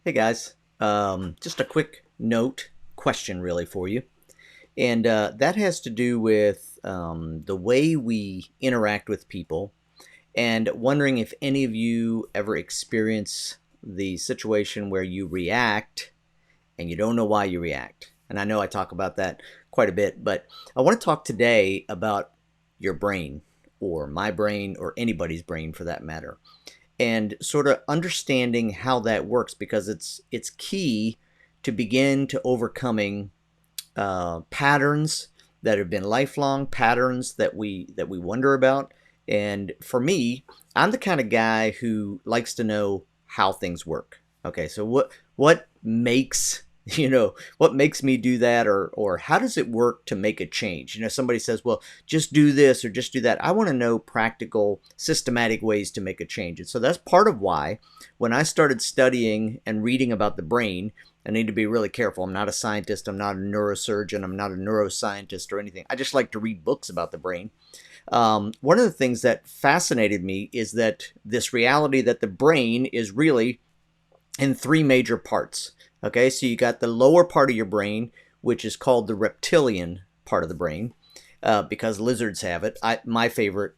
Hey guys, just a quick note question really for you. And that has to do with the way we interact with people and wondering if any of you ever experience the situation where you react and you don't know why you react. And I know I talk about that quite a bit, but I want to talk today about your brain or my brain or anybody's brain for that matter and sort of understanding how that works because it's key to begin to overcoming patterns that have been lifelong patterns that we wonder about. And for me, I'm the kind of guy who likes to know how things work. Okay, so what makes what makes me do that, or how does it work to make a change? Somebody says, well, just do this or just do that. I want to know practical, systematic ways to make a change. And so that's part of why when I started studying and reading about the brain, I need to be really careful. I'm not a scientist. I'm not a neurosurgeon. I'm not a neuroscientist or anything. I just like to read books about the brain. One of the things that fascinated me is that this reality that the brain is really in three major parts. Okay, so you got the lower part of your brain, which is called the reptilian part of the brain, because lizards have it. My favorite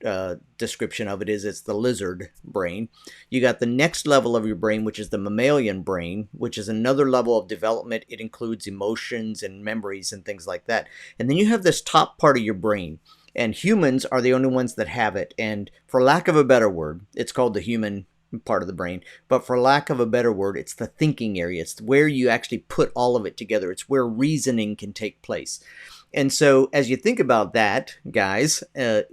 description of it is it's the lizard brain. You got the next level of your brain, which is the mammalian brain, which is another level of development. It includes emotions and memories and things like that. And then you have this top part of your brain. And humans are the only ones that have it. And for lack of a better word, it's called the human part of the brain, but for lack of a better word, it's the thinking area. It's where you actually put all of it together. It's where reasoning can take place. And so as you think about that, guys,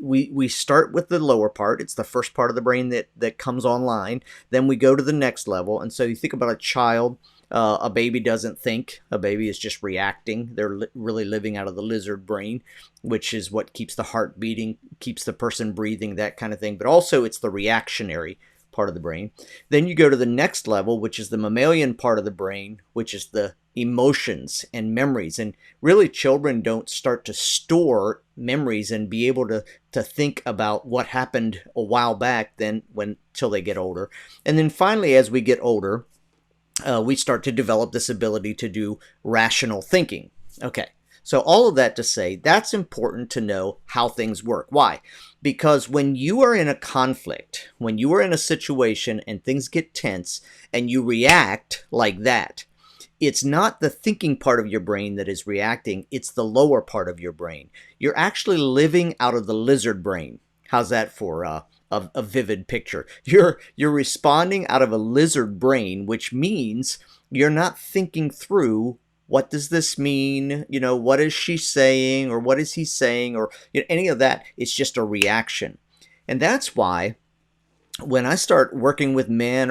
we start with the lower part. It's the first part of the brain that comes online. Then we go to the next level. And so you think about a child. A baby doesn't think. A baby is just reacting. They're really living out of the lizard brain, which is what keeps the heart beating, keeps the person breathing, that kind of thing. But also it's the reactionary part of the brain. Then you go to the next level, which is the mammalian part of the brain, which is the emotions and memories. And really, children don't start to store memories and be able to think about what happened a while back then till they get older. And then finally, as we get older, we start to develop this ability to do rational thinking. Okay. So all of that to say, that's important to know how things work. Why? Because when you are in a conflict, when you are in a situation and things get tense and you react like that, it's not the thinking part of your brain that is reacting, it's the lower part of your brain. You're actually living out of the lizard brain. How's that for a vivid picture? You're responding out of a lizard brain, which means you're not thinking through what does this mean? What is she saying, or what is he saying, or any of that. It's just a reaction. And that's why when I start working with men,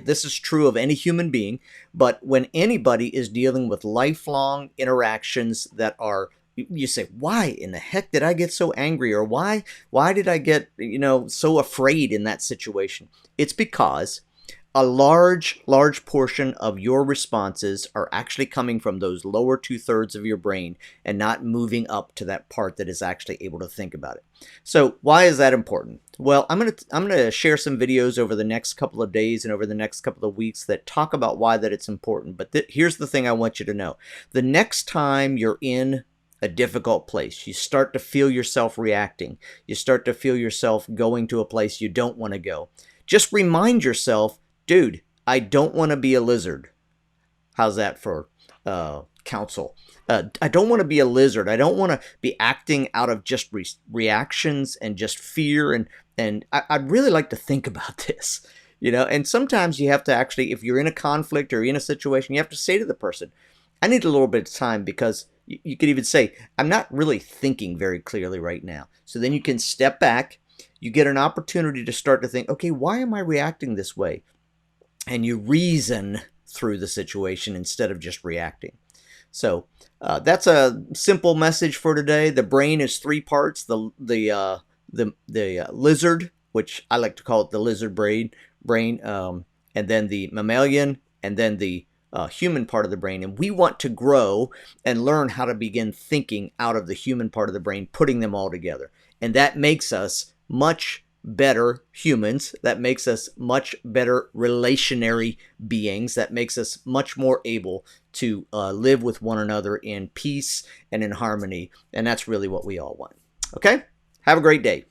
this is true of any human being, but when anybody is dealing with lifelong interactions that are, you say, why in the heck did I get so angry? Or why did I get, so afraid in that situation? It's because a large portion of your responses are actually coming from those lower 2/3 of your brain and not moving up to that part that is actually able to think about it. So why is that important? Well, I'm gonna share some videos over the next couple of days and over the next couple of weeks that talk about why that it's important. But here's the thing I want you to know. The next time you're in a difficult place, you start to feel yourself reacting, you start to feel yourself going to a place you don't want to go, just remind yourself, dude, I don't want to be a lizard. How's that for counsel? I don't want to be a lizard. I don't want to be acting out of just reactions and just fear. And I'd really like to think about this, And sometimes you have to actually, if you're in a conflict or in a situation, you have to say to the person, I need a little bit of time, because you could even say, I'm not really thinking very clearly right now. So then you can step back. You get an opportunity to start to think, okay, why am I reacting this way? And you reason through the situation instead of just reacting. So that's a simple message for today. The brain is three parts: the lizard, which I like to call it the lizard brain, and then the mammalian, and then the human part of the brain. And we want to grow and learn how to begin thinking out of the human part of the brain, putting them all together, and that makes us much better humans, that makes us much better relationary beings, that makes us much more able to live with one another in peace and in harmony. And that's really what we all want. Okay? Have a great day.